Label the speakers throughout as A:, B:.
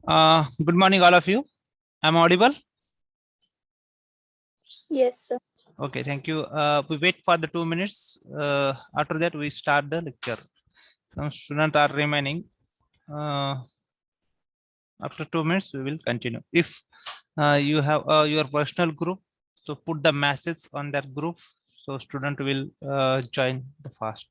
A: Good morning, all of you. I'm audible.
B: Yes, sir.
A: Okay, thank you. We wait for the 2 minutes. After that, we start the lecture. Some students are remaining. After 2 minutes, we will continue. If you have your personal group, so put the message on that group, so student will join the fast.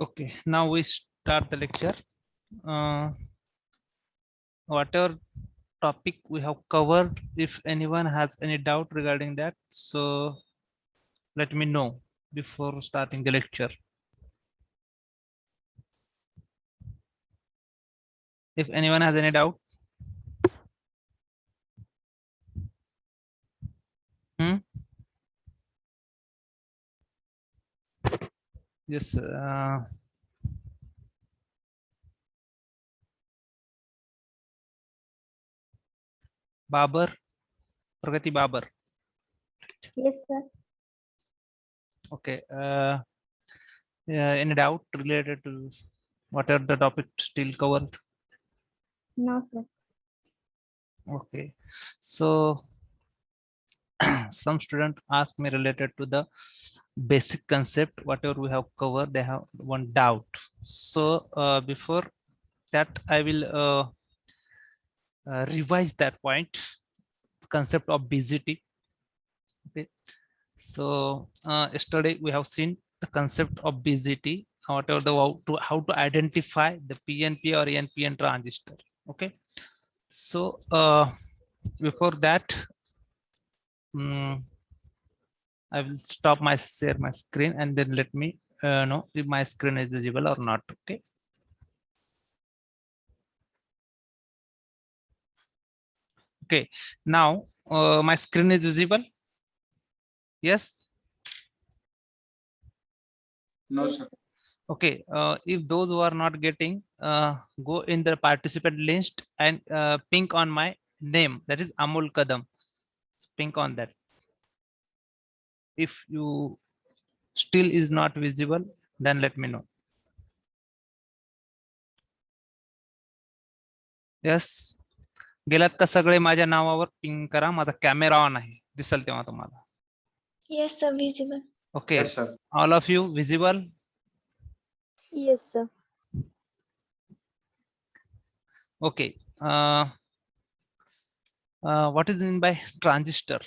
A: Okay, now we start the lecture. Whatever topic we have covered, if anyone has any doubt regarding that, so let me know before starting the lecture. If anyone has any doubt. Yes. Babar, Pragati Babar.
B: Yes, sir.
A: Okay. Any doubt related to whatever the topic still covered?
B: No, sir.
A: Okay. So some student ask me related to the basic concept, whatever we have covered, they have one doubt. So before that, I will revise that point, concept of BGT. Okay. So yesterday we have seen the concept of BGT, whatever the how to identify the PNP or NPN transistor. Okay. So before that, I will stop my share my screen and then let me know if my screen is visible or not. Okay. Okay. Now my screen is visible. Yes.
C: No, sir.
A: Okay. If those who are not getting, go in the participant list and ping on my name. That is Amol Kadam. Ping on that. If you still is not visible, then let me know. Yes. गेलात का सगळे माझ्या नावावर ping करा. माझा camera on आहे, दिसेल तेव्हा तुम्हाला.
B: Yes, sir. Visible.
A: Okay.
C: Yes, sir.
A: All of you visible?
B: Yes, sir.
A: Okay. What is mean by transistor?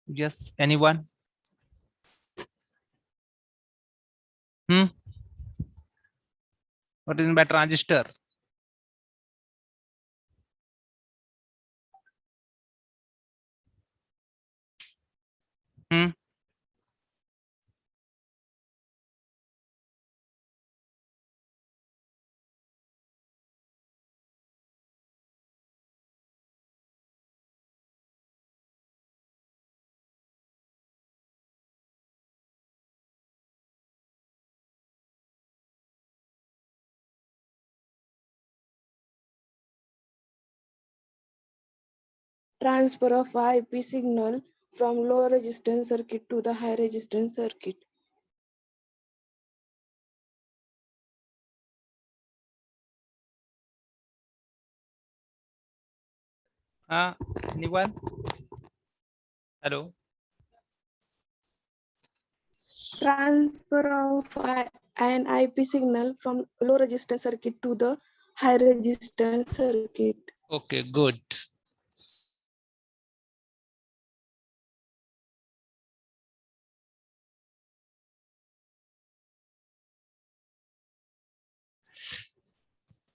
A: Yes, anyone? What is mean by transistor?
D: Transfer of IP signal
C: from low resistance circuit to the high resistance circuit.
A: Anyone? Hello.
C: Transfer of an IP signal from low resistance circuit to the high resistance circuit.
A: Okay, good.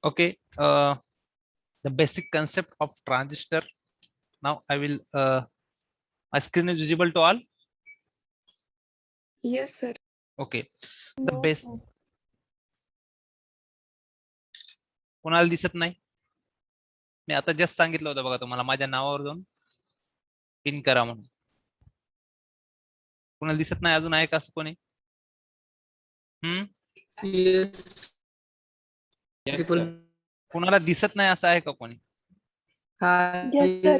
A: Okay, the basic concept of transistor. Now I will, my screen is visible to all.
C: Yes, sir.
A: Okay, the base. कोणाला दिसत नाही? मी आता just सांगितलं होतं बघा तुम्हाला माझ्या नावावर जाऊन पिन करा म्हणून. कोणाला दिसत नाही अजून आहे का असं कोणी? कोणाला दिसत नाही असं आहे का कोणी?
C: Yes, sir.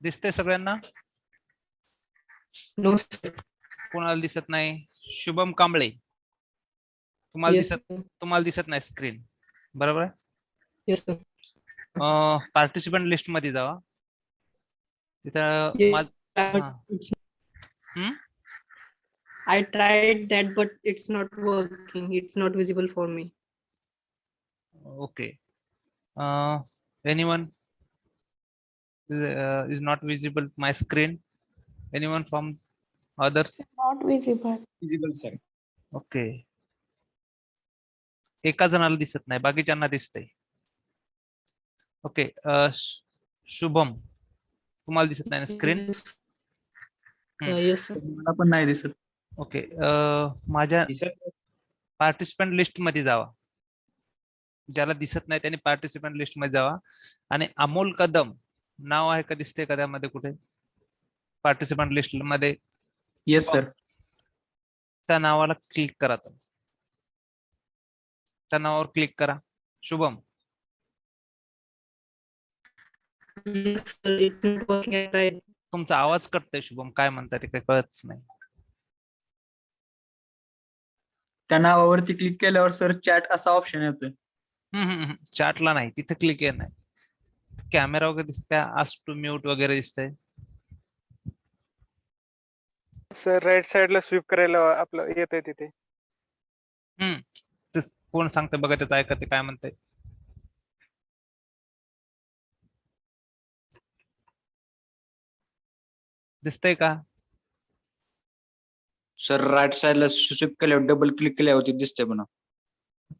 A: दिसतंय सगळ्यांना? कोणाला दिसत नाही? शुभम कांबळे, तुम्हाला दिसत नाही स्क्रीन, बरोबर आहे? पार्टिसिपंट लिस्ट मध्ये जावा. तिथं
D: I tried that, but it's not working. It's not visible for me.
A: okay. Anyone is not visible my screen? Anyone from others?
C: Not visible.
E: Visible, sir.
A: Okay. एका जणाला दिसत नाही, बाकीच्यांना दिसतंय. ओके, शुभम तुम्हाला दिसत नाही ना स्क्रीन?
D: Yes, sir.
E: मला पण नाही दिसत.
A: ओके, माझ्या पार्टिसिपंट लिस्ट मध्ये जावा. ज्याला दिसत नाही त्यांनी पार्टिसिपंट लिस्ट मध्ये जावा आणि अमोल कदम नाव आहे का, दिसते का त्यामध्ये कुठे पार्टिसिपंट लिस्ट मध्ये?
E: Yes sir.
A: त्या नावाला क्लिक करा. त्या नावावर क्लिक करा. Shubham,
D: Yes, sir. It's not working. I tried.
A: तुमचा आवाज कटतोय शुभम, काय म्हणताय ते काही कळतच नाही.
E: त्या नावावरती क्लिक केल्यावर सर चॅट असा ऑप्शन येतोय.
A: चॅटला नाही, तिथे क्लिक आहे नाही. कॅमेरा वगैरे दिसतंय, आस्क टू म्यूट वगैरे दिसतंय.
F: सर राईट साइडला स्वीप करायला आपलं येतंय तिथे.
A: ते कोण सांगतंय बघा, त्याचं ऐका ते काय म्हणतंय. दिसतंय का?
G: सर राईट साइडला स्विप केल्यावर डबल क्लिक केल्यावरती दिसतंय म्हणा.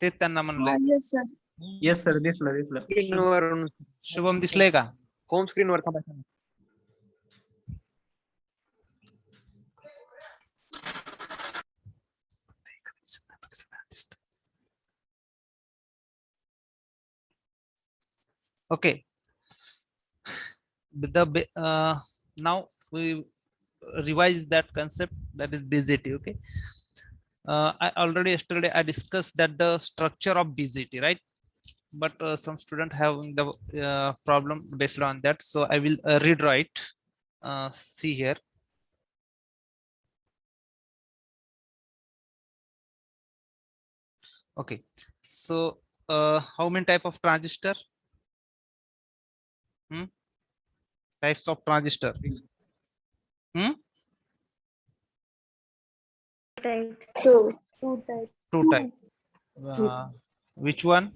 A: तेच त्यांना म्हणलंय.
C: Yes, sir.
E: येस सर, दिसलं.
F: स्क्रीनवर
A: शुभम दिसलंय का?
F: होम स्क्रीनवर थांबायचं.
A: Okay. Now we revise that concept, that is BJT. Okay. I already yesterday I discussed that the structure of BJT, right? But some student having the problem based on that, so I will redraw it. See here. Okay, so how many type of transistor? Types of transistor.
C: Two.
A: Two type. Which one?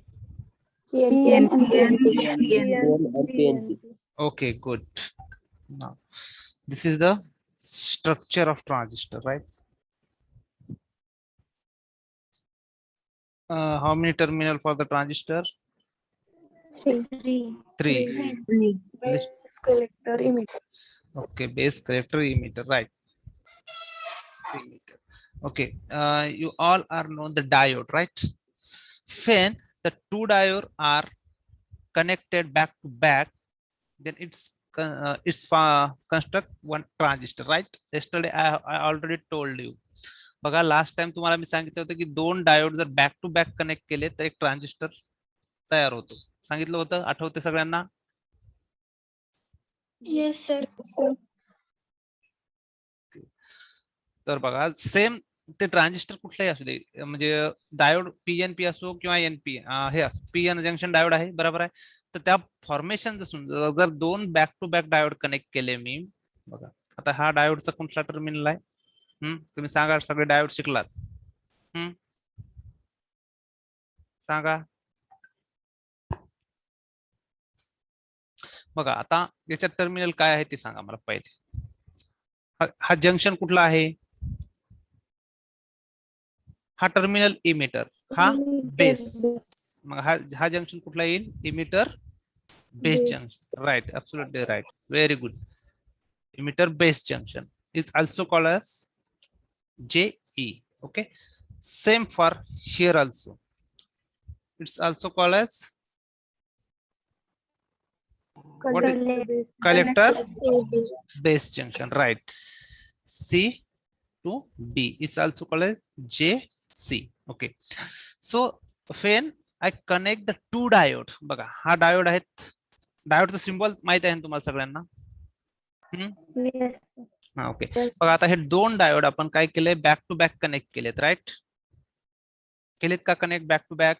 A: Okay, good. Now this is the structure of transistor, right? How many terminal for the transistor?
B: Three.
A: Three.
C: Base collector emitter.
A: Okay, base collector emitter, right? Emitter. Okay, you all are known the diode, right? When the two diode are connected back to back, then it's construct one transistor, right? Yesterday I already told you. बघा last time तुम्हाला मी सांगितलं होतं की दोन diode जर back to back connect केले तर एक ट्रान्झिस्टर तयार होतो. सांगितलं होतं, आठवते सगळ्यांना?
B: Yes, sir.
A: तर बघा सेम ते ट्रान्झिस्टर कुठलाही असू दे, म्हणजे डायोड पीएनपी असो किंवा एनपी हे असो, पीएन जंक्शन डायोड आहे, बरोबर आहे. तर त्या फॉर्मेशन जर दोन back to back diode connect केले मी, बघा आता हा डायोडचा कुठला टर्मिनल आहे, तुम्ही सांगा, सगळे डायोड शिकलात. सांगा. बघा आता याच्यात टर्मिनल काय आहे ते सांगा मला पहिले. हा जंक्शन कुठला आहे? हा टर्मिनल इमिटर, हा बेस. मग हा जंक्शन कुठला येईल? Emitter base junction. Right, absolutely right, very good. Emitter base junction is also called as JE. Okay, same for here also. It's also called as what is collector base junction, right? C to B is also called as JC. Okay, so when I connect the two diode, बघा हा diode आहेत, डायोडचा symbol माहित आहे तुम्हाला सगळ्यांना?
B: Yes.
A: हा, okay.
B: Yes.
A: बघा आता हे दोन डायोड आपण काय केलंय, बॅक टू बॅक कनेक्ट केलेत, राईट? केलेत का connect back to back?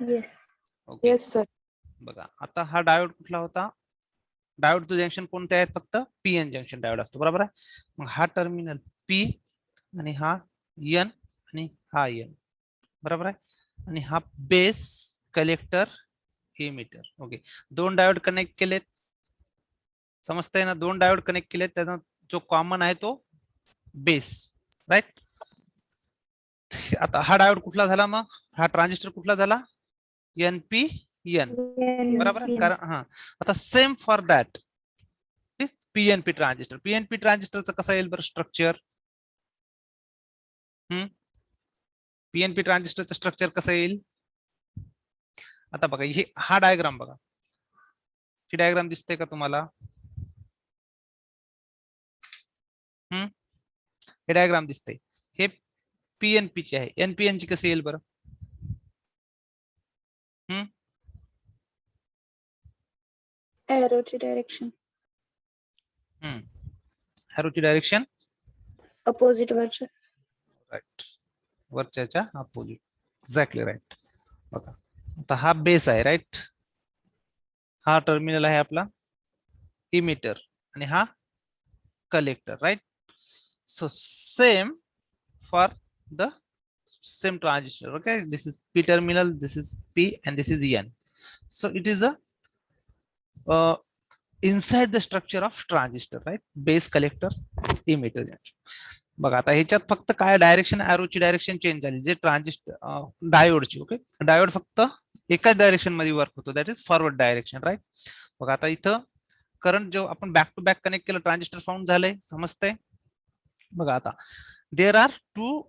B: Yes.
A: Okay.
C: Yes, sir.
A: बघा आता हा डायोड कुठला होता? डायोडचं जंक्शन कोणते आहेत? फक्त पीएन जंक्शन डायोड असतो, बरोबर आहे. मग हा टर्मिनल पी आणि हा एन आणि हा एन, बरोबर आहे. आणि हा बेस कलेक्टर इमिटर. ओके, दोन डायोड कनेक्ट केलेत, समजतंय ना? दोन डायोड कनेक्ट केलेत, त्याचा जो कॉमन आहे तो बेस, राईट? आता हा डायोड कुठला झाला? मग हा ट्रान्झिस्टर कुठला झाला? NPN, बरोबर आहे. कारण हा आता same for that PNP transistor. PNP ट्रान्झिस्टरचं कसं येईल बरं स्ट्रक्चर? पीएनपी ट्रान्झिस्टरचं स्ट्रक्चर कसं येईल? आता बघा हा डायग्राम बघा, ही डायग्राम दिसते का तुम्हाला? हे डायग्राम दिसते, हे पीएनपी ची आहे. एनपीएन ची कशी येईल बरं?
C: Arrow ची direction.
A: हॅरोची डायरेक्शन
C: Opposite वरच्या.
A: राईट, वरच्या अपोजिट, एक्झॅक्टली राईट. बघा आता हा बेस आहे, राईट? हा टर्मिनल आहे आपला इमिटर आणि हा collector, right? So same for the same transistor. Okay, this is P terminal, this is P, and this is N. So it is a inside the structure of transistor, right? Base, collector, emitter junction. बघा आता ह्याच्यात फक्त काय direction, एरोची direction change झाली, जे transistor डायोडची. Okay, diode फक्त एकाच डायरेक्शन मध्ये वर्क होतो, that is forward direction, right? बघा आता इथं करंट जो आपण बॅक टू बॅक कनेक्ट केलं, ट्रान्झिस्टर फाउंड झालंय, समजतंय? बघा आता there are two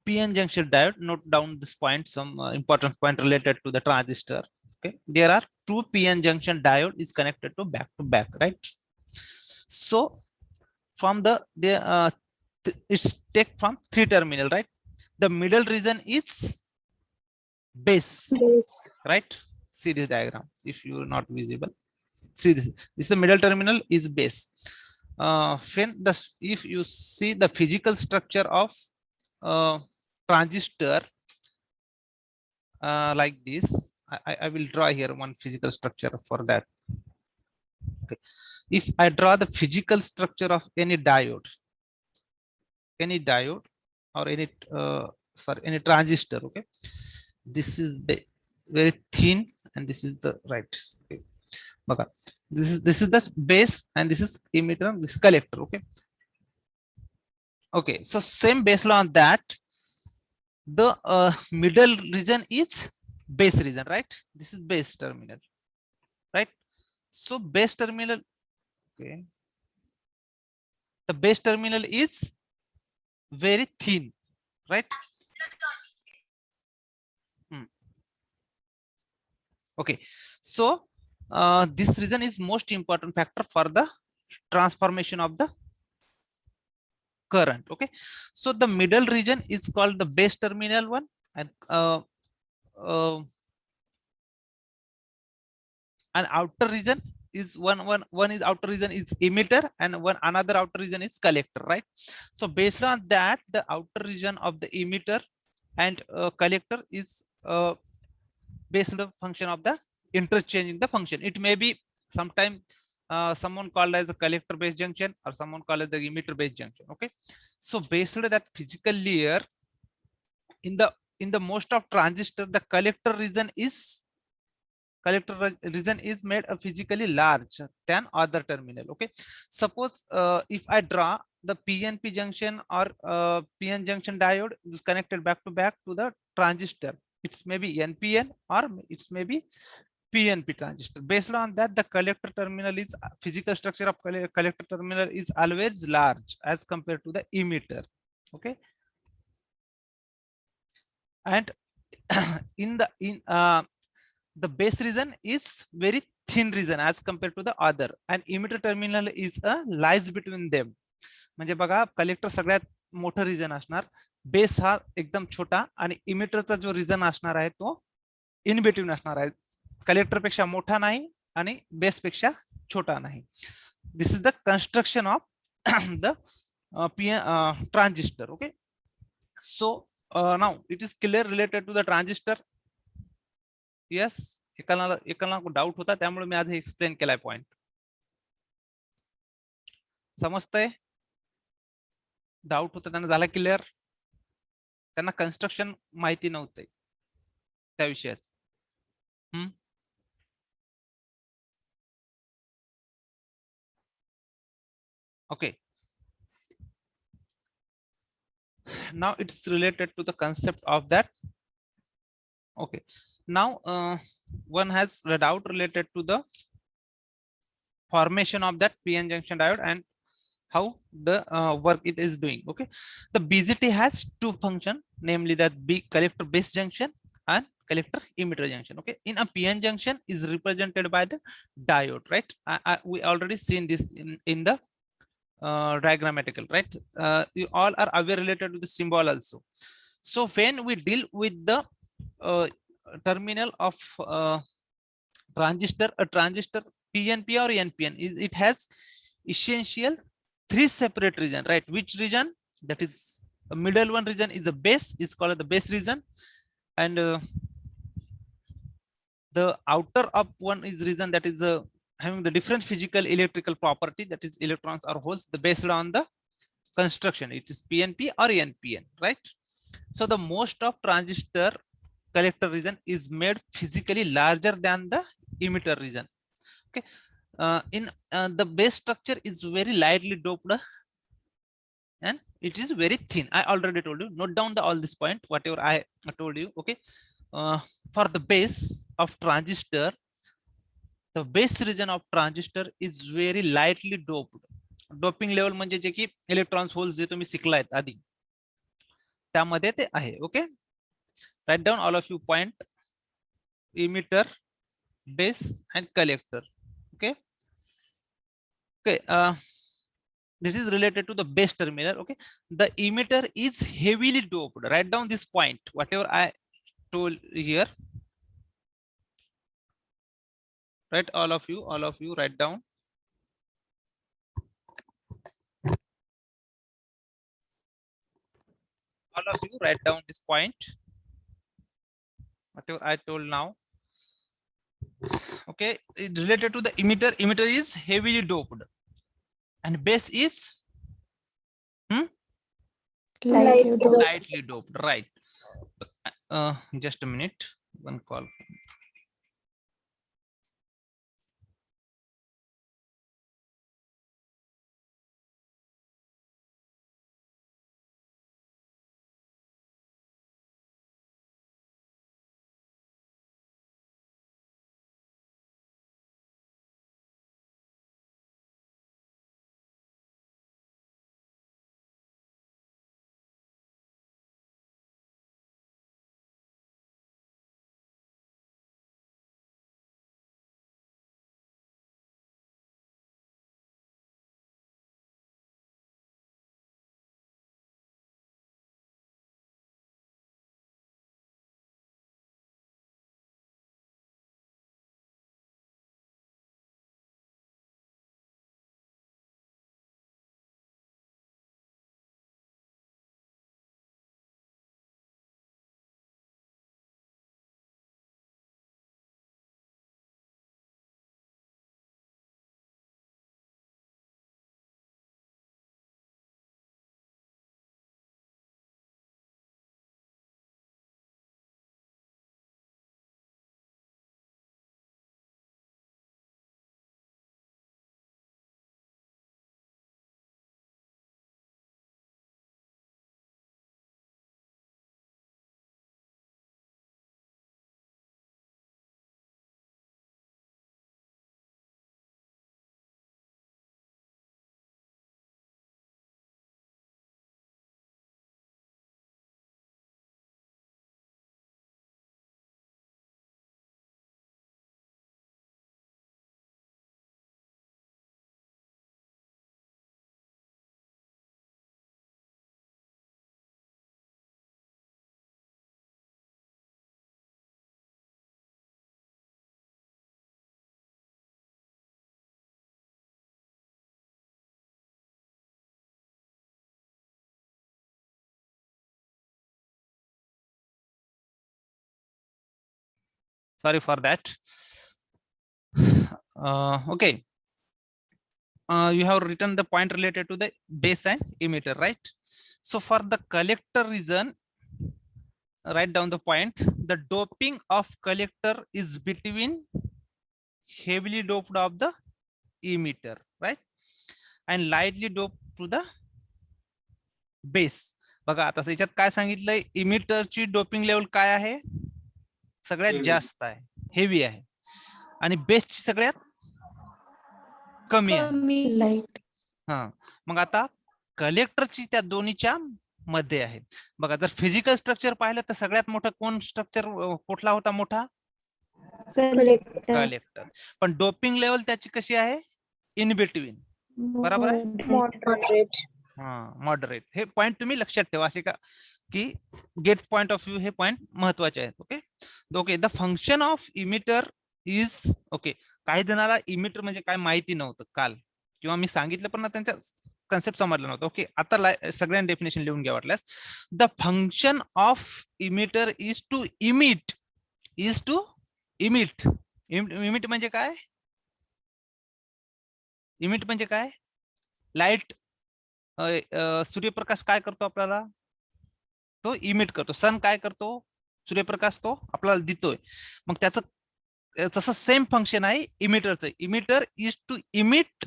A: PN junction diode. Note down this point, some important point related to the transistor. Okay, there are two PN junction diode is connected to back, right? So from it's take from three terminal, right? The middle region is base, right? See this diagram if you are not visible. See this is the middle terminal is base. If you see the physical structure of transistor like this, I will draw here one physical structure for that. Okay, if I draw the physical structure of any diode or any transistor, okay, this is very thin and this is the right. Okay, this is the base and this is emitter, this is collector. Okay, so same based on that, the middle region is base region, right? This is base terminal, right? So base terminal, okay, the base terminal is very thin, right? Okay, so this region is most important factor for the transformation of the current. Okay, so the middle region is called the base terminal one, and outer region is one is outer region is emitter and one another outer region is collector, right? So based on that, the outer region of the emitter and collector is based on the function of the interchanging the function. It may be sometime someone called as the collector based junction or someone called as the emitter based junction. Okay, so based on that physical layer, in the most of transistor, the collector region is made physically large than other terminal. Okay, suppose if I draw the PNP junction or PN junction diode is connected back to back to the transistor, it's maybe NPN or it's maybe PNP transistor. Based on that, the collector terminal is physical structure of collector terminal is always large as compared to the emitter. Okay, and in the base region is very thin region as compared to the other, and emitter terminal is lies between them. म्हणजे बघा, collector सगळ्यात मोठं region असणार, base हा एकदम छोटा आणि इमिटरचा जो रिजन असणार आहे तो इन बिटवीन असणार आहे, कलेक्टर पेक्षा मोठा नाही आणि बेस पेक्षा छोटा नाही. This is the construction of the transistor. Okay, so now it is clear related to the transistor. Yes, एकाला डाऊट होता त्यामुळे मी आज एक्सप्लेन केलाय पॉइंट. समजतंय? डाऊट होता त्यांना झाला क्लिअर? त्यांना कन्स्ट्रक्शन माहिती नव्हते त्या विषयात. Okay, now it's related to the concept of that. Okay, now one has a doubt related to the formation of that PN junction diode and how the work it is doing. Okay, the BJT has two functions, namely that collector base junction and collector emitter junction. Okay, in a PN junction is represented by the diode, right? We already seen this in the diagrammatical, right? You all are aware related to the symbol also. So when we deal with the terminal of transistor, a transistor PNP or NPN, it has essential three separate region, right? Which region? That is a middle one region is a base, is called the base region, and the outer up one is region that is having the different physical electrical property, that is electrons or holes, based on the construction. It is PNP or NPN, right? So the most of transistor collector region is made physically larger than the emitter region. Okay, in the base structure is very lightly doped and it is very thin. I already told you. Note down all this point, whatever I told you. Okay, for the base of transistor, the base region of transistor is very lightly doped. Doping level म्हणजे जे की electrons holes जे तुम्ही शिकलायत आधी त्यामध्ये ते आहे. Okay, write down all of you point: emitter, base and collector. Okay, okay, this is related to the base terminal. Okay, the emitter is heavily doped. Write down this point, whatever I told here. Right, all of you write down. All of you write down this point, whatever I told now. Okay, it's related to the emitter. Emitter is heavily doped and base is lightly doped, right? Just a minute, one call. Sorry for that. Okay. You have written the point related to the base and emitter, right? So for the collector region, write down the point. The doping of collector is between heavily doped of the emitter, right? And lightly doped to the base. बघा आता याच्यात काय सांगितलंय, इमिटरची doping level काय आहे, सगळ्यात
E: Heavy.
A: जास्त आहे, हेवी आहे, आणि बेसची सगळ्यात कमी आहे.
C: Light.
A: हा, मग आता कलेक्टरची त्या दोन्हीच्या मध्ये आहे. बघा जर फिजिकल स्ट्रक्चर पाहिलं तर सगळ्यात मोठं कोण स्ट्रक्चर कुठला होता मोठा,
B: Collector.
A: कलेक्टर. पण डोपिंग लेवल त्याची कशी आहे, इन बिटवीन, बरोबर आहे.
B: Moderate.
A: हा, मॉडरेट. हे पॉइंट तुम्ही लक्षात ठेवा, असे का की गेट पॉइंट ऑफ व्ह्यू हे पॉइंट महत्वाचे आहेत. Okay okay. The function of emitter is, okay, काही जणाला इमिटर म्हणजे काय माहिती नव्हतं काल, किंवा मी सांगितलं पण ना त्यांचा कन्सेप्ट समजला नव्हता. ओके, आता सगळ्यांनी डेफिनेशन लिहून घ्या वाटल्यास. The function of emitter is to emit, is to emit. Emit म्हणजे काय, इमिट म्हणजे काय, लाईट, सूर्यप्रकाश काय करतो आपल्याला, तो इमिट करतो. सन काय करतो, सूर्यप्रकाश तो आपल्याला देतोय. मग त्याचं तसं सेम फंक्शन आहे इमिटरचं. Emitter is to emit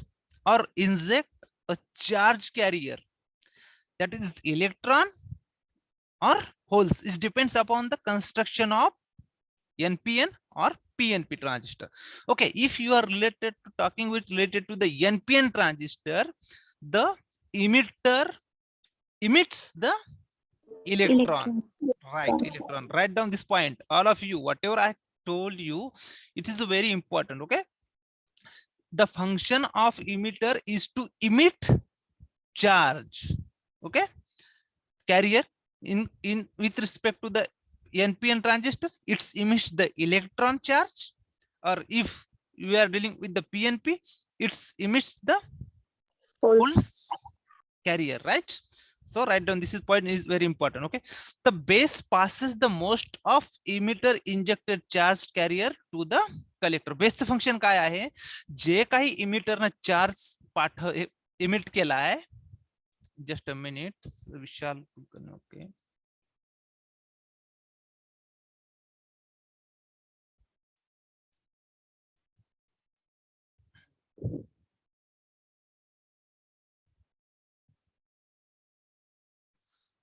A: or inject a charge carrier, that is electron or holes. It depends upon the construction of NPN or PNP transistor. Okay, if you are related to the NPN transistor, the emitter emits the electron. Right, electron. Write down this point, all of you. Whatever I told you, it is very important. Okay, the function of emitter is to emit charge. Okay, carrier in with respect to the NPN transistor, it emits the electron charge, or if you are dealing with the PNP, it emits the
B: Holes.
A: carrier, right? So write down, this is point is very important. Okay, the base passes the most of emitter injected charge carrier to the collector. Base function काय आहे, जे काही emitter ना charge emit केला आहे. Just a minute, Vishal. Okay.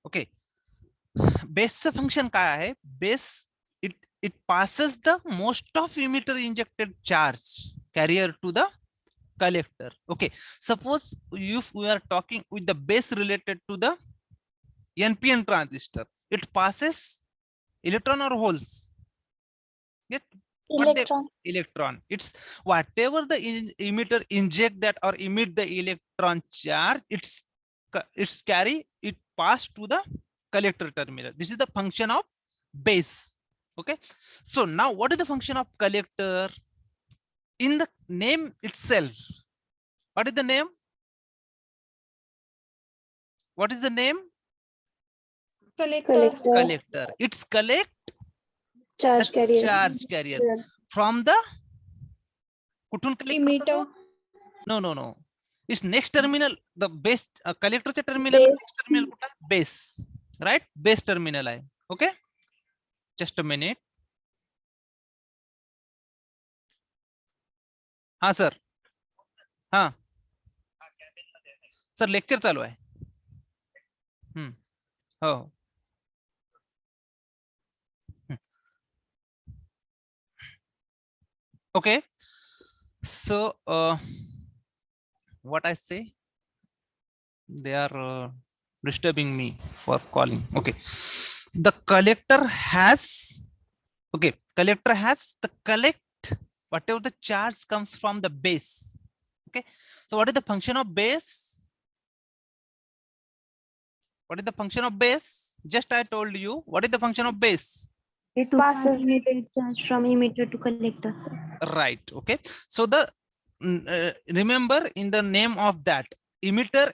A: Okay. Base function काय आहे, base it passes the most of emitter injected charge carrier to the collector. Okay, suppose if we are talking with the base related to the NPN transistor, it passes electron or holes? Yet electron. It's whatever the emitter inject that or emit the electron charge, it's carry, it pass to the collector terminal. This is the function of base. Okay, so now what is the function of collector? In the name itself, what is the name? What is the name?
B: Collector.
A: Collector. It's collect
B: Charge
A: the
B: carrier.
A: charge carrier from the कुठून collect करतो तो? No. It's next terminal. The base collector चे terminal. Terminal कुठला? Base. Right? Base terminal आहे. Okay? Just a minute. हाँ sir, हाँ sir, lecture चालू आहे. हो. Okay, so what I say, they are disturbing me for calling. Okay, the collector has, okay, collector has the collect whatever the charge comes from the base. Okay, so what is the function of base? What is the function of base? Just I told you, what is the function of base?
B: It passes emitted charge from emitter to collector.
A: Right. Okay, so the remember in the name of that emitter,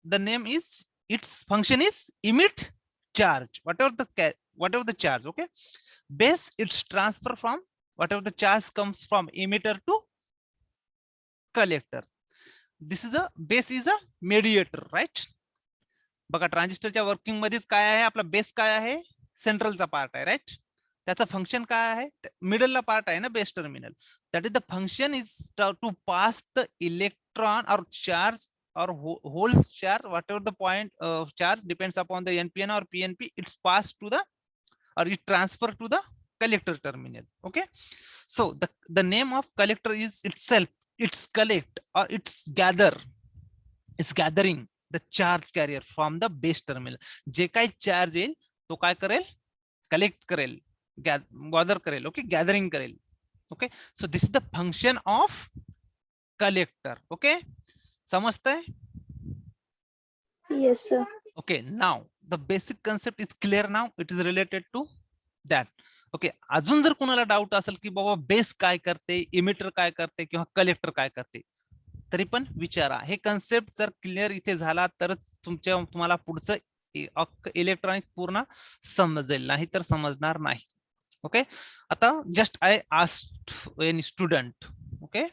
A: the name is, its function is emit charge, whatever the charge. Okay, base, it's transfer from whatever the charge comes from emitter to collector. This is a base is a mediator, right? बघा ट्रान्झिस्टरच्या working मध्येच काय आहे आपला base काय आहे सेंट्रलचा part आहे राईट त्याचा फंक्शन काय आहे मिडलला पार्ट आहे ना base terminal that is the function is to pass the electron or charge or whole charge whatever the point charge depends upon the NPN or PNP it's passed to the or it transfer to the collector terminal. Okay, so the name of collector is itself it's collect or it's gathering the charge carrier from the base terminal. जे काही charge येईल तो काय करेल collect करेल gather करेल okay gathering करेल okay so this is the function of collector okay समजतंय
C: Yes, sir.
A: okay now the basic concept is clear now it is related to that okay अजून जर कोणाला डाऊट असेल की बाबा बेस काय करते इमिटर काय करते किंवा कलेक्टर काय करते तरी पण विचारा हे कन्सेप्ट जर क्लिअर इथे झाला तरच तुम्हाला पुढचं इलेक्ट्रॉनिक पूर्ण समजेल नाही तर समजणार नाही ओके आता just I asked any student okay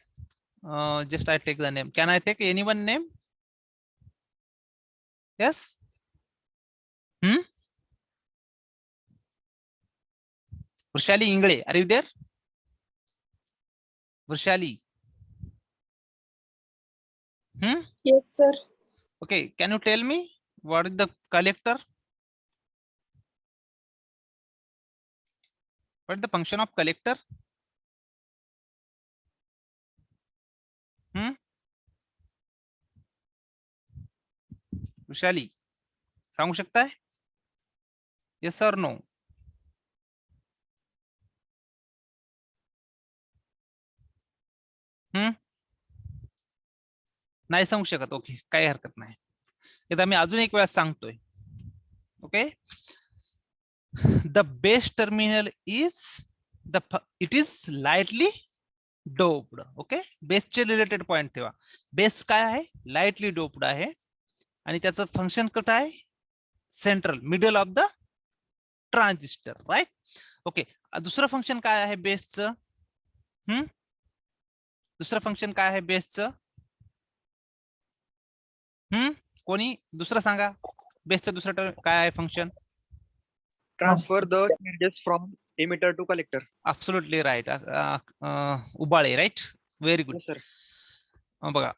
A: just I take the name. Can I take anyone name? Yes. Vrishali Ingle, are you there? Vrishali.
C: Yes, sir.
A: Okay, can you tell me what is the collector? What is the function of collector? Vishali सांगू शकताय yes और no नाही सांगू शकत okay काही हरकत नाही एकदा मी अजून एक वेळा सांगतोय okay the base terminal is it is lightly doped okay बेसचे रिलेटेड पॉइंट ठेवा बेस काय आहे लाइटली डोप्ड आहे आणि त्याचं फंक्शन कुठं आहे central middle of the transistor right okay दुसरं फंक्शन काय आहे बेसचं दुसरं फंक्शन काय आहे बेसचं कोणी दुसरं सांगा बेसचं दुसरं काय आहे function
E: Transfer the charges from emitter to collector.
A: Absolutely right. Ubale right very good
E: Yes, sir.
A: बघा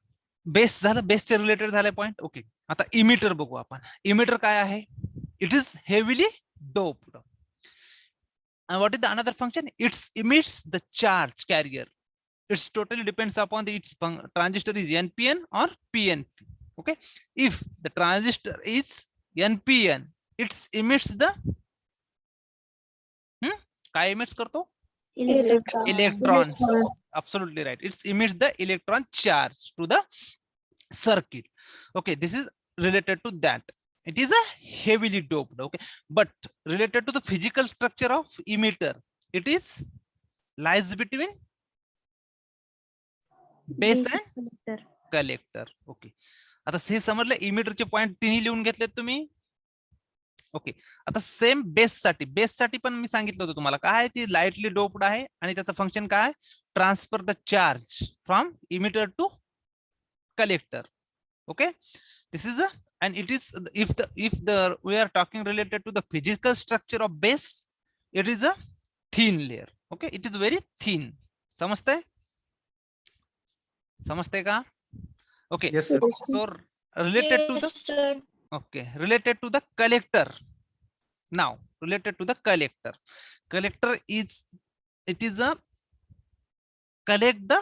A: बेस झालं बेसचे रिलेटेड झाले पॉइंट ओके आता इमिटर बघू आपण इमिटर काय आहे it is heavily doped what is the another function it's emits the charge carrier it's totally depends upon the its transistor is NPN or PNP okay if the transistor is NPN it's emits the काय emits करतो electrons absolutely right it's emits the electron charge to the circuit okay this is related to that it is a heavily doped okay but related to the physical structure of emitter it is lies between base and collector okay आता हे समजलं इमिटरचे point तिन्ही लिहून घेतलेत तुम्ही okay आता same base साठी पण मी सांगितलं होतं तुम्हाला काय ती लाइटली डोप्ड आहे आणि त्याचं फंक्शन काय transfer the charge from emitter to collector okay this is and it is if the we are talking related to the physical structure of base it is a thin layer okay it is very thin समजते का okay
E: Yes, sir.
A: so related to the okay related to the collector now related to the collector is it is a collect the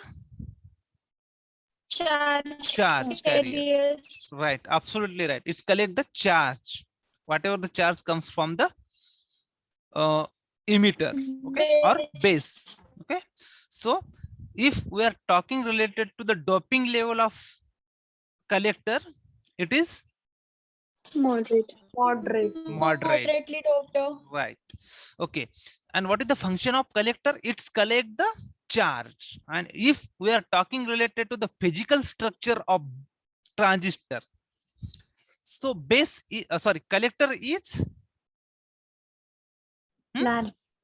A: charge carrier right absolutely right it's collect the charge whatever the charge comes from the emitter okay or base okay so if we are talking related to the doping level of collector it is moderately
B: doped.
A: right okay and what is the function of collector it's collect the charge and if we are talking related to the physical structure of transistor so base collector is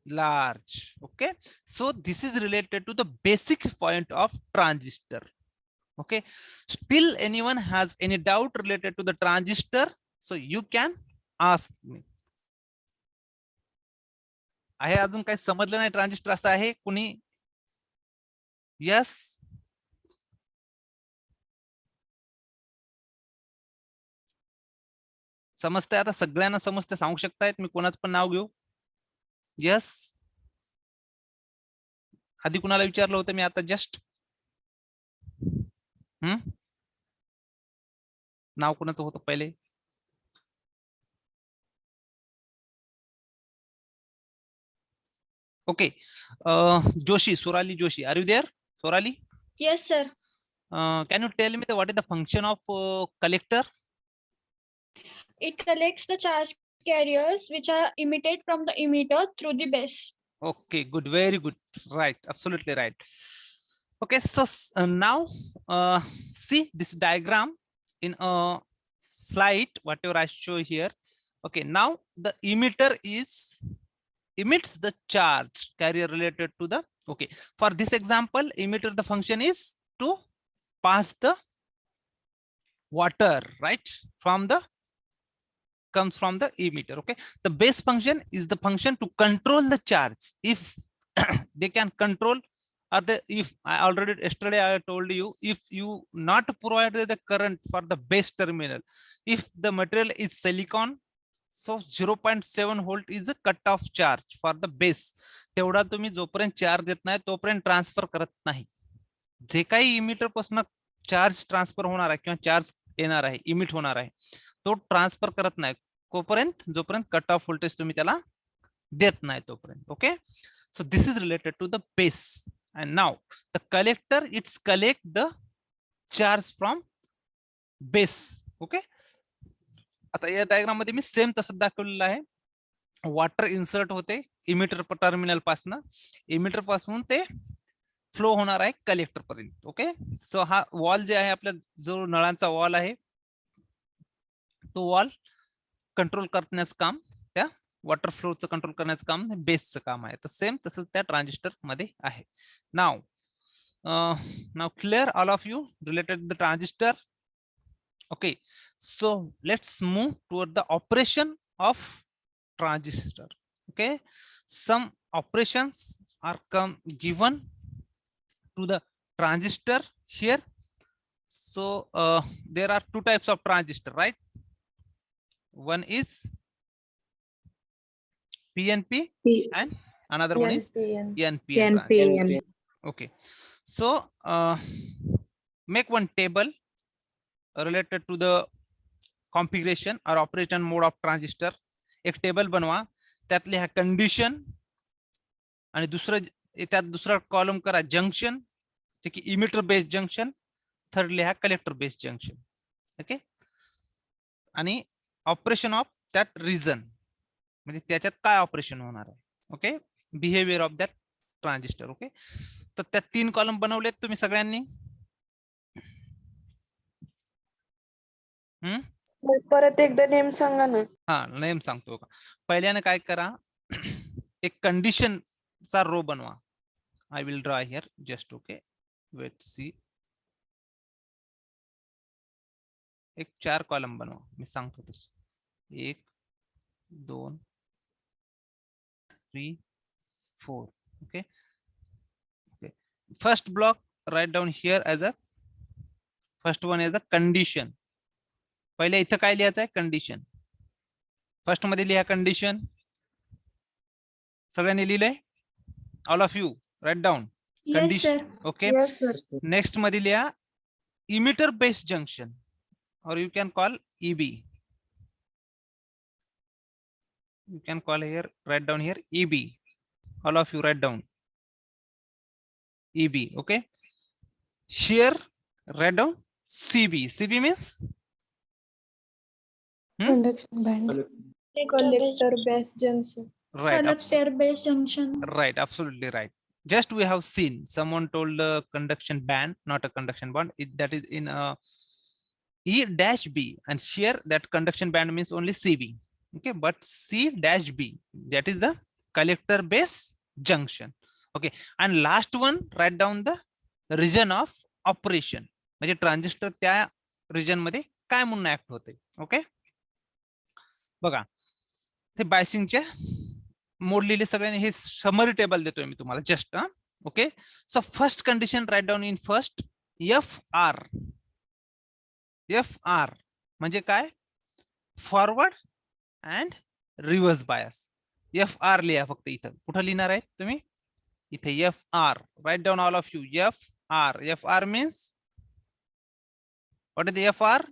A: large. Okay, so this is related to the basic point of transistor. Okay, still anyone has any doubt related to the transistor, so you can ask me. आहे अजून काही समजलं नाही transistor असं आहे कुणी? Yes, समजतंय आता सगळ्यांना समजते, सांगू शकतायत मी कोणाचं पण नाव घेऊ? यस, आधी कुणाला विचारलं होतं मी आता जस्ट? नाव कोणाचं होतं पहिले? Okay, Joshi, Sorali Joshi, are you there? Sorali,
B: Yes, sir.
A: can you tell me what is the function of collector?
B: It collects the charge carriers which are emitted from the emitter through the base.
A: Okay, good, very good, right, absolutely right. Okay, so now see this diagram in a slide, whatever I show here. Okay, now the emitter emits the charge carrier related to the, okay, for this example emitter the function is to pass the water, right, from the comes from the emitter. Okay, the base function is the function to control the charge. If they can control, or the, if I already yesterday I told you, if you not provide the current for the base terminal, if the material is silicon, so 0.7 volt is the cut-off charge for the base. तेवढा तुम्ही जोपर्यंत charge देत नाही तोपर्यंत transfer करत नाही. जे काही emitter पासून चार्ज ट्रान्सफर होणार आहे किंवा चार्ज येणार आहे, इमिट होणार आहे, तो ट्रान्सफर करत नाही तोपर्यंत, जोपर्यंत कट ऑफ व्होल्टेज तुम्ही त्याला देत नाही तोपर्यंत. Okay, so this is related to the base. And now the collector it's collect the charge from base. Okay, आता या डायग्राम मध्ये मी सेम तसं दाखवलेलं आहे. वॉटर इन्सर्ट होते इमिटर टर्मिनल पासून, इमिटर पासून ते फ्लो होणार आहे कलेक्टर पर्यंत. ओके, सो हा वॉल जे आहे आपल्या जो नळांचा वॉल आहे तो वॉल कंट्रोल करण्याचं काम, त्या वॉटर फ्लोचं कंट्रोल करण्याचं काम बेसचं काम आहे. तर सेम तसंच त्या ट्रान्झिस्टर मध्ये आहे. Now clear all of you related the transistor? Okay, so let's move toward the operation of transistor. Okay, some operations are given to the transistor here. So there are two types of transistor, right? One is PNP and another one is NPN. Okay, so make one table related to the configuration or operation mode of transistor. एक table बनवा, त्यात लिहा condition आणि त्यात दुसरा column करा junction, जे की emitter based junction. Third लिहा कलेक्टर बेस्ड जंक्शन. ओके, आणि ऑपरेशन ऑफ दॅट रिजन, म्हणजे त्याच्यात काय ऑपरेशन होणार आहे. Okay, behaviour of that transistor. Okay, तर त्यात 3 कॉलम बनवलेत तुम्ही सगळ्यांनी.
C: परत एकदा नेम सांगा ना.
A: हा, नेम सांगतो का. पहिल्याने काय करा, एक कंडिशन चा रो बनवा. I will draw here just. Okay, wait see. एक 4 कॉलम बनवा, मी सांगतो तस. 1 2 3 4. Okay, okay, first block write down here as a first one as a condition. पहिले इथं काय लिहायचं आहे, कंडिशन. फर्स्ट मध्ये लिहा कंडिशन. सगळ्यांनी लिहिलंय? All of you write down condition. Okay, next मध्ये लिहा emitter based junction, or you can call EB. You can call here, write down here EB. All of you write down EB. Okay, here write down CB. CB means
C: conduction band.
B: Collector base junction.
A: right.
B: Collector base junction.
A: Right, absolutely right. Just we have seen someone told a conduction band, not a conduction band. That is in a E-B, and here that conduction band means only CB. Okay, but C-B, that is the collector base junction. Okay, and last one, write down the region of operation. म्हणजे transistor त्या region मध्ये काय म्हणून act होते. Okay, बघा ते बायसिंगचे mode लिहिले सगळ्यांनी. हे समरी टेबल देतोय मी तुम्हाला just. Okay, so first condition write down in first F R. F R म्हणजे काय? Forward and reverse bias. F R लिहा फक्त. इथं कुठं लिहिणार आहे तुम्ही? इथे F R. Write down all of you. F R. F R means what is F R?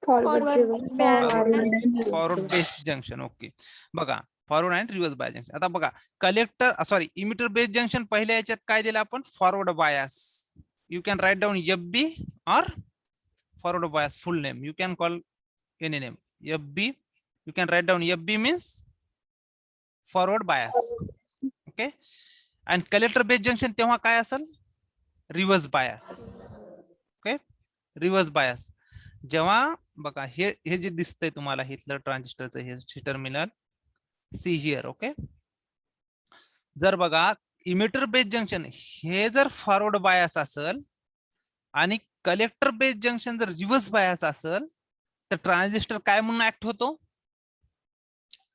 C: Forward
A: forward base junction. Okay, बघा forward and reverse bias junction. आता बघा collector sorry emitter base junction पहिल्या याच्यात काय दिलं आपण? Forward bias. You can write down F B or forward bias full name. You can call any name. F B you can write down. F B means forward bias. Okay, and collector base junction तेव्हा काय असेल? Reverse bias. Okay, reverse bias. जेव्हा बघा हे जे दिसतंय तुम्हाला इथलं ट्रान्झिस्टरचं हे टर्मिनल सी हिअर. ओके, जर बघा इमिटर बेस जंक्शन हे जर फॉरवर्ड बायस असेल आणि कलेक्टर बेस जंक्शन जर रिव्हर्स बायस असेल तर ट्रान्झिस्टर काय म्हणून ऍक्ट होतो?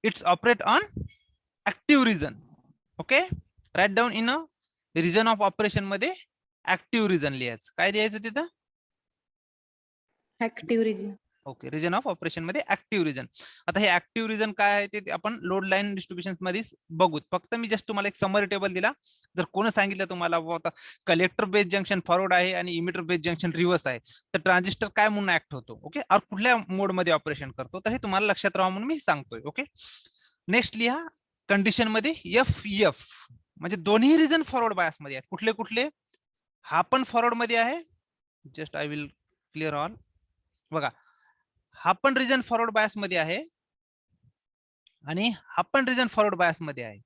A: It's operate on active region. Okay, write down in a region of operation मध्ये ऍक्टिव्ह रिजन लिहायचं. काय लिहायचं तिथं?
D: Active region.
A: Okay, region of operation मध्ये ऍक्टिव्ह रिजन. आता हे ऍक्टिव्ह रिजन काय आहे ते आपण लोड लाईन डिस्ट्रीब्युशन मध्ये बघू. फक्त मी जस्ट तुम्हाला एक समरी टेबल दिला. जर कोण सांगितलं तुम्हाला कलेक्टर बेस जंक्शन फॉरवर्ड आहे आणि इमिटर बेस जंक्शन रिव्हर्स आहे तर ट्रान्झिस्टर काय म्हणून ऍक्ट होतो? ओके, और कुठल्या मोड मध्ये ऑपरेशन करतो तर हे तुम्हाला लक्षात राहावं म्हणून मी सांगतोय. ओके, नेक्स्ट लिहा कंडिशन मध्ये एफ एफ म्हणजे दोन्ही रिजन फॉरवर्ड बायस मध्ये आहेत. कुठले कुठले? हा पण फॉरवर्ड मध्ये आहे. Just I will clear all. बघा हा पण रिजन फॉरवर्ड बायस मध्ये आहे आणि हा पण रिजन फॉरवर्ड बायस मध्ये आहे.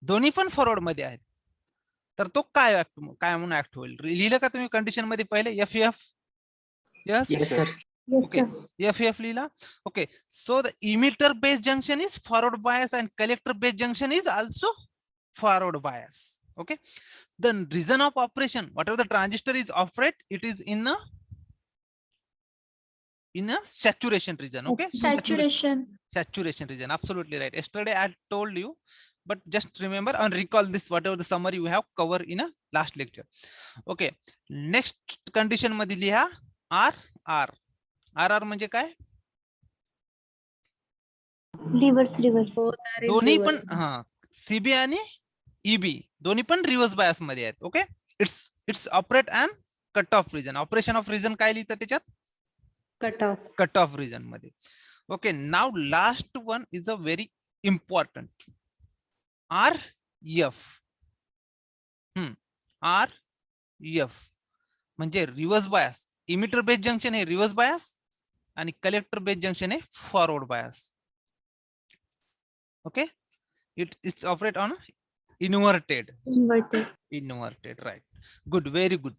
A: दोन्ही पण फॉरवर्ड मध्ये आहेत. तर तो काय म्हणून ऍक्ट होईल? लिहिलं का तुम्ही कंडिशन मध्ये पहिले? F F. Yes, okay, F F लिहिला. Okay, so the emitter base junction is forward bias and collector base junction is also forward bias. Okay, the region of operation, whatever the transistor is operate, it is in a saturation region. Okay, saturation region. Absolutely right. Yesterday I told you, but just remember and recall this whatever the summary you have covered in a last lecture. Okay, next condition मध्ये लिहा R R. RR म्हणजे काय?
B: Reverse.
A: दोन्ही पण CB आणि EB दोन्ही पण reverse bias मध्ये आहेत. Okay, it's operate and cut off region. Operation of region काय लिहितं त्याच्यात? कट ऑफ रिजन मध्ये. Okay, now last one is a very important. R F. R F म्हणजे reverse bias. Emitter base junction हे reverse bias आणि collector base junction हे forward bias. Okay, it's operate on inverted, right? Good, very good.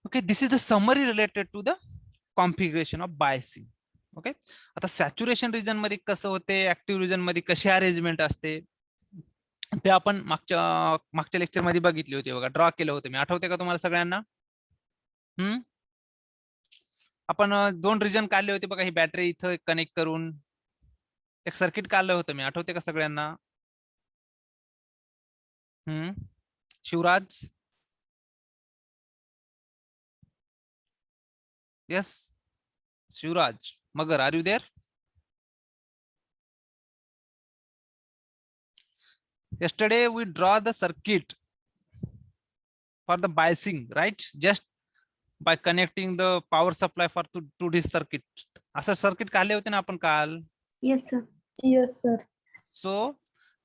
A: Okay, this is the summary related to the configuration of biasing. Okay, आता saturation region मध्ये कसं होते, active region मध्ये कशी arrangement असते ते आपण मागच्या लेक्चर मध्ये बघितले होते. बघा ड्रॉ केलं होतं मी. आठवते का तुम्हाला सगळ्यांना? आपण 2 रिजन काढले होते बघा. ही बॅटरी इथं कनेक्ट करून एक सर्किट काढलं होतं मी. आठवते का सगळ्यांना? Shivraj? Yes, Shivraj Magar, are you there? Yesterday we draw the circuit for the biasing, right? Just by connecting the power supply for to this circuit. असं सर्किट काढले होते ना आपण काल?
B: Yes sir.
A: So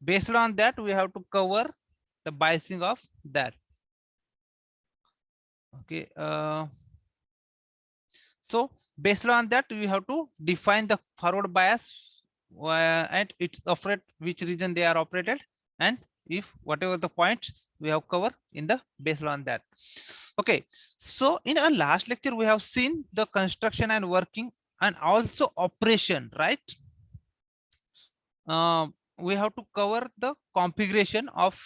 A: based on that we have to cover the biasing of that. Okay, so based on that we have to define the forward bias and its operate which region they are operated, and if whatever the points we have covered in the based on that. Okay, so in our last lecture we have seen the construction and working and also operation, right? we have to cover the configuration of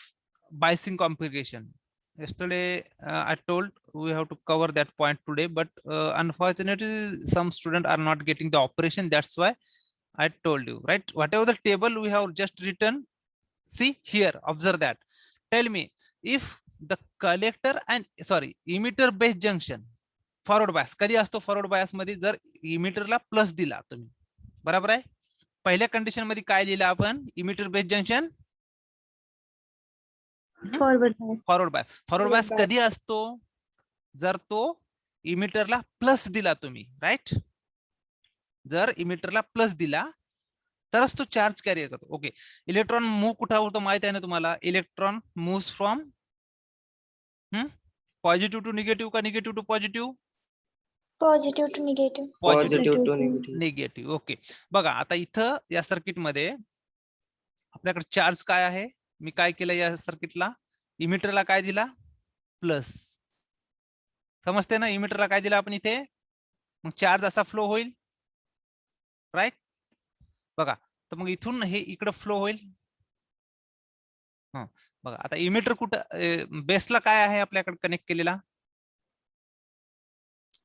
A: biasing configuration. Yesterday I told we have to cover that point today, but unfortunately some students are not getting the operation. That's why I told you, right? Whatever the table we have just written, see here, observe that. Tell me if the collector and emitter base junction forward bias कधी असतो forward bias मध्ये जर इमिटरला plus दिला तुम्ही बरोबर आहे पहिल्या condition मध्ये काय लिहिलं आपण इमिटर बेस जंक्शन फॉरवर्ड बायस कधी असतो जर तो इमिटरला प्लस दिला तुम्ही राईट जर इमिटरला प्लस दिला तरच तो चार्ज कॅरियर करतो ओके इलेक्ट्रॉन मूव्ह कुठे होतो माहित आहे ना तुम्हाला electron moves from positive to negative का negative to positive
H: positive to
A: negative okay बघा आता इथं या सर्किट मध्ये आपल्याकडे चार्ज काय आहे मी काय केलं या सर्किटला इमिटरला काय दिला प्लस समजते ना इमिटरला काय दिला आपण इथे मग चार्ज असा फ्लो होईल राईट बघा तर मग इथून हे इकडे फ्लो होईल बघा आता इमिटर कुठं बेसला काय आहे आपल्याकडे कनेक्ट केलेला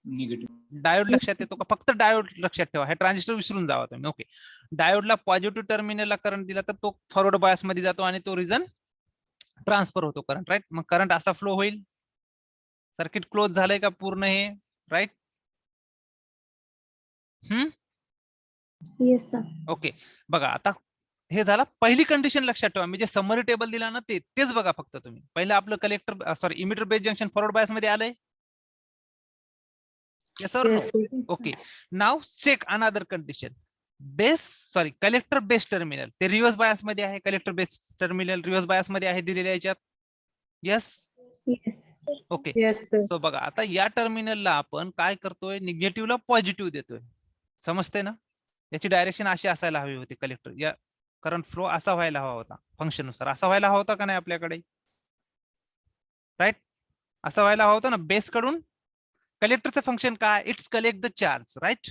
G: निगेटिव्ह
A: डायोड लक्षात येतो का फक्त डायोड लक्षात ठेवा हे ट्रान्झिस्टर विसरून जावा तुम्ही ओके डायोडला पॉझिटिव्ह टर्मिनलला करंट दिला तर तो फॉरवर्ड बायस मध्ये जातो आणि तो रिजन ट्रान्सफर होतो करंट राईट मग करंट असा फ्लो होईल सर्किट क्लोज झालंय का पूर्ण हे राईट ओके बघा आता हे झालं पहिली कंडिशन लक्षात ठेवा मी जे समरी टेबल दिला ना तेच बघा फक्त तुम्ही पहिलं आपलं collector emitter base junction forward बायस मध्ये आलंय yes or no okay now check another condition collector base terminal ते रिव्हर्स बायस मध्ये आहे collector base terminal reverse bias मध्ये आहे दिलेल्या याच्यात यस ओके सो बघा आता या टर्मिनलला आपण काय करतोय निगेटिव्हला पॉझिटिव्ह देतोय समजते ना याची डायरेक्शन अशी असायला हवी होती कलेक्टर या करंट फ्लो असा व्हायला हवा होता फंक्शन नुसार असा व्हायला हवा होता का नाही आपल्याकडे राईट असा व्हायला हवा होता ना बेस कडून कलेक्टरचं फंक्शन काय it's collect the charge right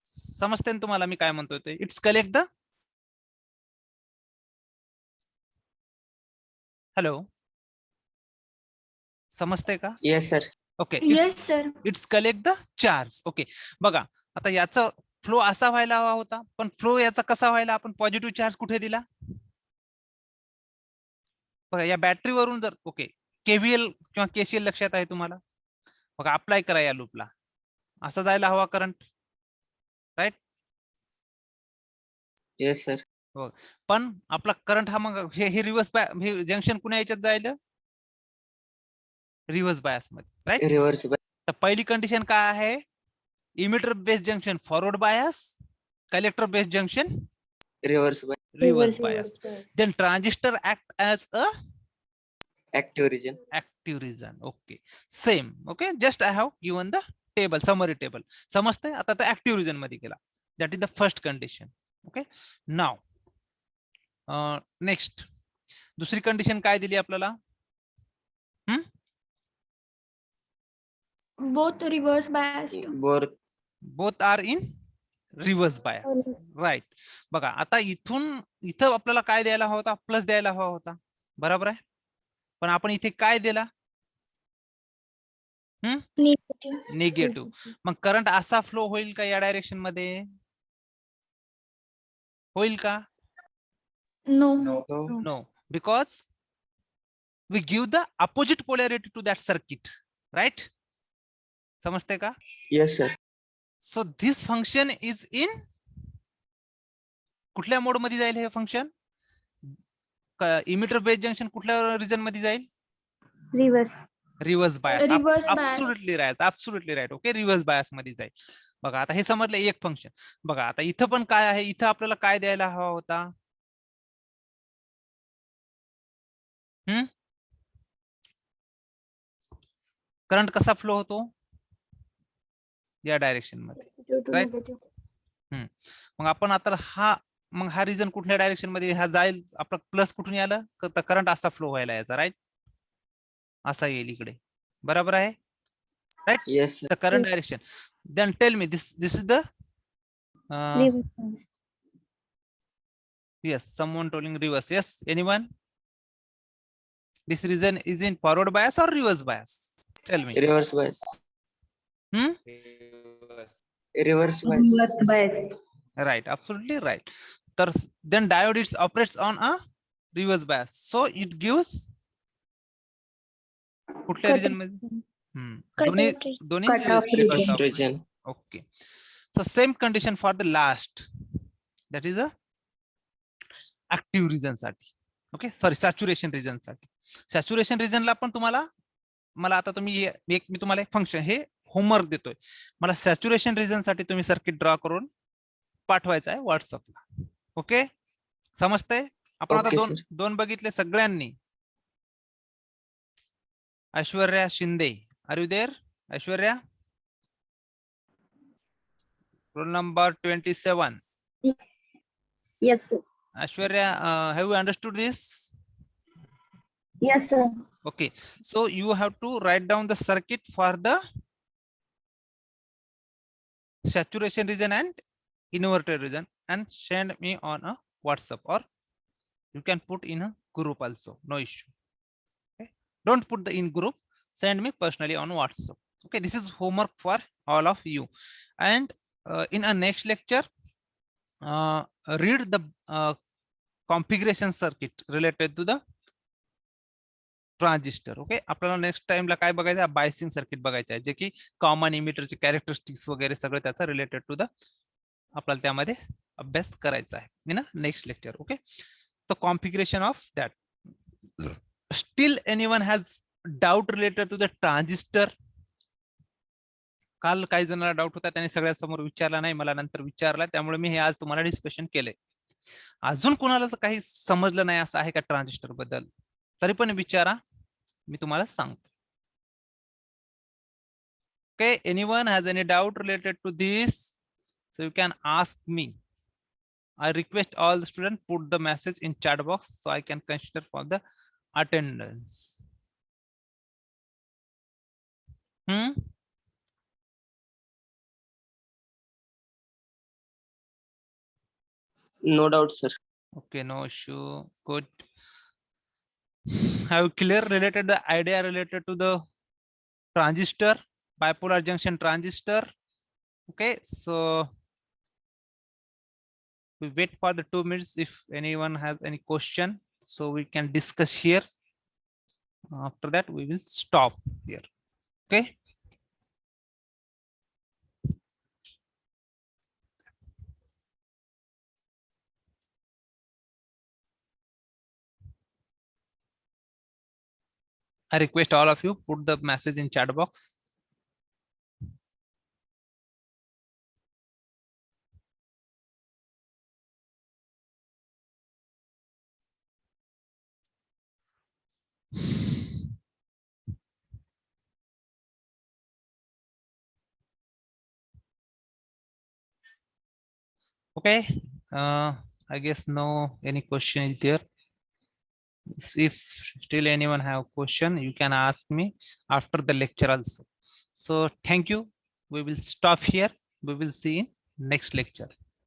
A: समजते ना तुम्हाला मी काय म्हणतोय ते इट्स कलेक्ट द हॅलो समजते का
H: yes sir
A: okay
B: yes sir
A: it's collect the charge okay बघा आता याचा फ्लो असा व्हायला हवा होता पण फ्लो याचा कसा व्हायला आपण पॉझिटिव्ह चार्ज कुठे दिला बघा या बॅटरीवरून जर ओके केव्हीएल किंवा केसीएल लक्षात आहे तुम्हाला बघा अप्लाय करा या लूपला असा जायला हवा करंट राईट
H: येस सर
A: पण आपला करंट हा मग हे रिव्हर्स हे जंक्शन कुण्या याच्यात जायला रिव्हर्स बायस मध्ये राईट
H: रिव्हर्स
A: तर पहिली कंडिशन काय आहे emitter base junction forward bias collector base junction
H: reverse
A: reverse bias then transistor act as a
H: active
A: region okay same okay just I have given the table summary table समजते आता तो active region मध्ये गेला that is the first condition okay now next दुसरी condition काय दिली आपल्याला
B: both reverse biased
A: both are in reverse bias right बघा आता इथं आपल्याला काय द्यायला हवा होता प्लस द्यायला हवा होता बरोबर आहे पण आपण इथे काय दिला निगेटिव्ह मग करंट असा फ्लो होईल का या डायरेक्शन मध्ये होईल का no because we give the opposite polarity to that circuit right समजते का
H: yes sir
A: so this function is in कुठल्या मोड मध्ये जाईल हे फंक्शन इमिटर बेस जंक्शन कुठल्या रिजन मध्ये जाईल reverse bias absolutely right okay reverse bias मध्ये जाईल बघा आता हे समजलं एक फंक्शन बघा आता इथं पण काय आहे इथं आपल्याला काय द्यायला हवा होता करंट कसा फ्लो होतो या डायरेक्शन मध्ये राईट मग आपण आता हा रिजन कुठल्या डायरेक्शन मध्ये हा जाईल आपला प्लस कुठून आलं तर करंट असा फ्लो व्हायला याचा राईट असा येईल इकडे बरोबर आहे right
H: yes
A: the current direction then tell me this is the Yes, someone telling reverse. Yes, anyone? This reason is in forward bias or reverse bias? Tell me.
H: Reverse bias.
A: Hmm?
H: Reverse bias.
A: Right, absolutely right. Then diode it operates on a reverse bias. So it gives कुठल्या region मध्ये? दोन्ही
H: Cut off region.
A: Okay. So same condition for the last. That is a active region साठी. Okay, sorry, saturation region साठी. Saturation region ला पण तुम्हाला मला आता तुम्ही मी तुम्हाला एक फंक्शन हे होमवर्क देतोय. मला सॅच्युरेशन रिजन साठी तुम्ही सर्किट ड्रॉ करून पाठवायचं आहे व्हॉट्सअपला. ओके, समजतंय? आपण आता
H: Okay,
A: दोन बघितले सगळ्यांनी. Aishwarya Shinde, are you there? Aishwarya, roll number 27.
I: Yes, sir.
A: Aishwarya, have you understood this?
I: Yes, sir.
A: Okay, so you have to write down the circuit for the saturation region and inverted region and send me on a WhatsApp, or you can put in a group also, no issue. Okay, don't put the in group, send me personally on WhatsApp. Okay, this is homework for all of you. And in a next lecture, read the configuration circuit related to the transistor. Okay, आपल्याला next टाइमला काय बघायचं आहे? Biasing circuit बघायचं आहे, जे की common इमिटरचे characteristics वगैरे सगळं त्याचा रिलेटेड टू द आपल्याला त्यामध्ये अभ्यास करायचा आहे in next lecture. Okay, the configuration of that. Still anyone has doubt related to the transistor? काल काही जणांना डाऊट होता, त्यांनी सगळ्यासमोर विचारला नाही, मला नंतर विचारला, त्यामुळे मी हे आज तुम्हाला डिस्कशन केलंय. अजून कोणाला काही समजलं नाही असं आहे का ट्रान्झिस्टर बद्दल? तरी पण विचारा, मी तुम्हाला सांगतो. Okay, anyone has any doubt related to this? So you can ask me. I request all the students put the message in chat box so I can consider for the attendance.
H: No doubt, sir.
A: Okay, no issue. Good. Have you clear related the idea related to the transistor, bipolar junction transistor? Okay, so we wait for the 2 minutes if anyone has any question, so we can discuss here. After that we will stop here. Okay, I request all of you put the message in chat box. Okay, I guess no any question is there. If still anyone have question, you can ask me after the lecture also. So thank you. We will stop here. We will see in next lecture.